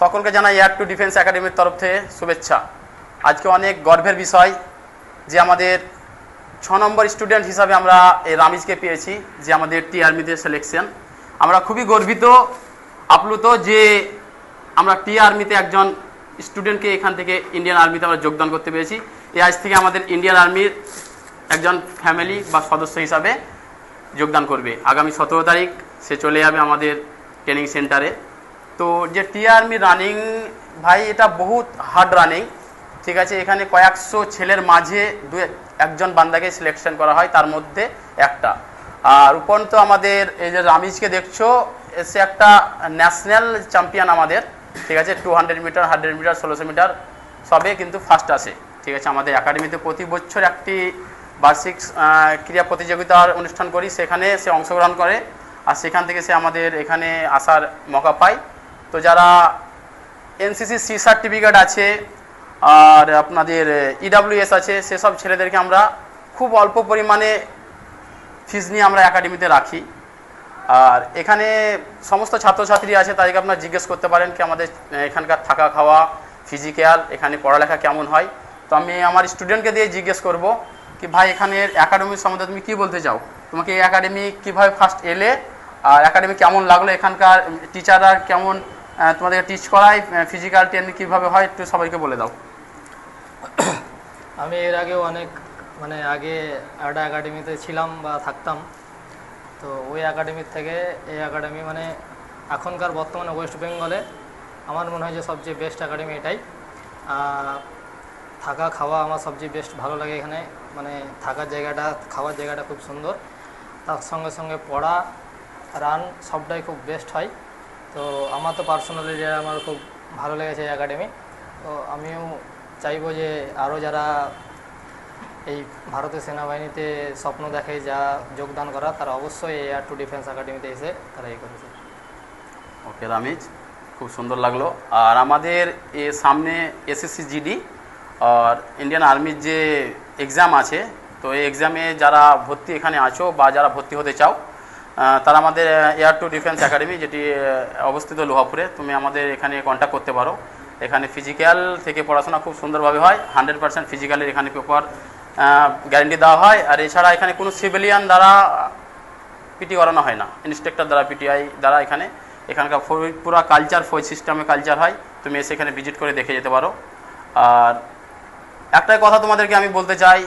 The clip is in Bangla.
সকলকে জানাই এয়ার টু ডিফেন্স একাডেমির তরফ থেকে শুভেচ্ছা। আজকে অনেক গর্বের বিষয় যে আমাদের 6 নম্বর স্টুডেন্ট হিসাবে আমরা এই রামিজকে পেয়েছি, যে আমাদের টি আর্মিতে সিলেকশন। আমরা খুবই গর্বিত আপ্লুত যে আমরা টি আর্মিতে একজন স্টুডেন্টকে এখান থেকে ইন্ডিয়ান আর্মিতে আমরা যোগদান করতে পেরেছি। এই আজ থেকে আমাদের ইন্ডিয়ান আর্মির একজন ফ্যামিলি বা সদস্য হিসাবে যোগদান করবে। আগামী 17 তারিখ সে চলে যাবে আমাদের ট্রেনিং সেন্টারে। তো যে টি আর্মি রানিং ভাই, এটা বহুত হার্ড রানিং, ঠিক আছে। এখানে কয়েকশো ছেলের মাঝে একজন বান্দাকে সিলেকশন করা হয়, তার মধ্যে একটা। আর উপরন্ত আমাদের এই যে রামিজকে দেখছো, সে একটা ন্যাশনাল চ্যাম্পিয়ন আমাদের, ঠিক আছে। 200 মিটার, 100 মিটার, 1600 মিটার সবে কিন্তু ফার্স্ট আসে, ঠিক আছে। আমাদের একাডেমিতে প্রতি বছর একটি বার্ষিক ক্রীড়া প্রতিযোগিতার অনুষ্ঠান করি, সেখানে সে অংশগ্রহণ করে, আর সেখান থেকে সে আমাদের এখানে আসার মৌকা পায়। তো যারা এনসিসি সি সার্টিফিকেট আছে আর আপনাদের ইডাব্লিউএস আছে, সেসব ছেলেদেরকে আমরা খুব অল্প পরিমাণে ফিজ নিয়ে আমরা একাডেমিতে রাখি। আর এখানে সমস্ত ছাত্রছাত্রী আছে, তাদেরকে আপনারা জিজ্ঞেস করতে পারেন কি আমাদের এখানকার থাকা খাওয়া, ফিজিক্যাল, এখানে পড়ালেখা কেমন হয়। তো আমি আমার স্টুডেন্টকে দিয়ে জিজ্ঞেস করব কি ভাই, এখানের একাডেমির সম্বন্ধে তুমি কী বলতে চাও, তোমাকে এই একাডেমি কীভাবে ফার্স্ট এলে, আর একাডেমি কেমন লাগলো, এখানকার টিচাররা কেমন তোমাদেরকে টিচ করায়, ফিজিক্যাল ট্রেনিং কীভাবে হয়, একটু সবাইকে বলে দাও। আমি এর আগেও অনেক আগে একটা একাডেমিতে ছিলাম বা থাকতাম। তো ওই একাডেমির থেকে এই একাডেমি এখনকার বর্তমানে ওয়েস্ট বেঙ্গলে আমার মনে হয় যে সবচেয়ে বেস্ট একাডেমি এটাই। থাকা খাওয়া আমার সবচেয়ে বেস্ট ভালো লাগে এখানে, থাকার জায়গাটা, খাওয়ার জায়গাটা খুব সুন্দর। তার সঙ্গে সঙ্গে পড়া, রান সবটাই খুব বেস্ট হয়। তো আমার তো পার্সোনালি যে আমার খুব ভালো লেগেছে এই একাডেমি। তো আমিও চাইবো যে আরও যারা এই ভারতের সেনাবাহিনীতে স্বপ্ন দেখে যা যোগদান করা, তারা অবশ্যই এয়ার টু ডিফেন্স একাডেমিতে এসে তারা এই করেছে। ওকে রামিজ, খুব সুন্দর লাগলো। আর আমাদের সামনে এসএসসি জিডি আর ইন্ডিয়ান আর্মির যে এক্সাম আছে, তো এই এক্সামে যারা ভর্তি এখানে আছো বা যারা ভর্তি হতে চাও, তারা আমাদের এয়ার টু ডিফেন্স একাডেমি, যেটি অবস্থিত লোহাপুরে, তুমি আমাদের এখানে কন্ট্যাক্ট করতে পারো। এখানে ফিজিক্যাল থেকে পড়াশোনা খুব সুন্দরভাবে হয়, 100% ফিজিক্যালের এখানে পেপার গ্যারেন্টি দেওয়া হয়। আর এছাড়া এখানে কোনো সিভিলিয়ান দ্বারা পিটি করানো হয় না, ইন্সট্রাক্টর দ্বারা, পিটিআই দ্বারা। এখানকার পুরো কালচার, ফৌজ সিস্টেমে কালচার হয়, তুমি এসে এখানে ভিজিট করে দেখে যেতে পারো। আর একটাই কথা তোমাদেরকে আমি বলতে চাই,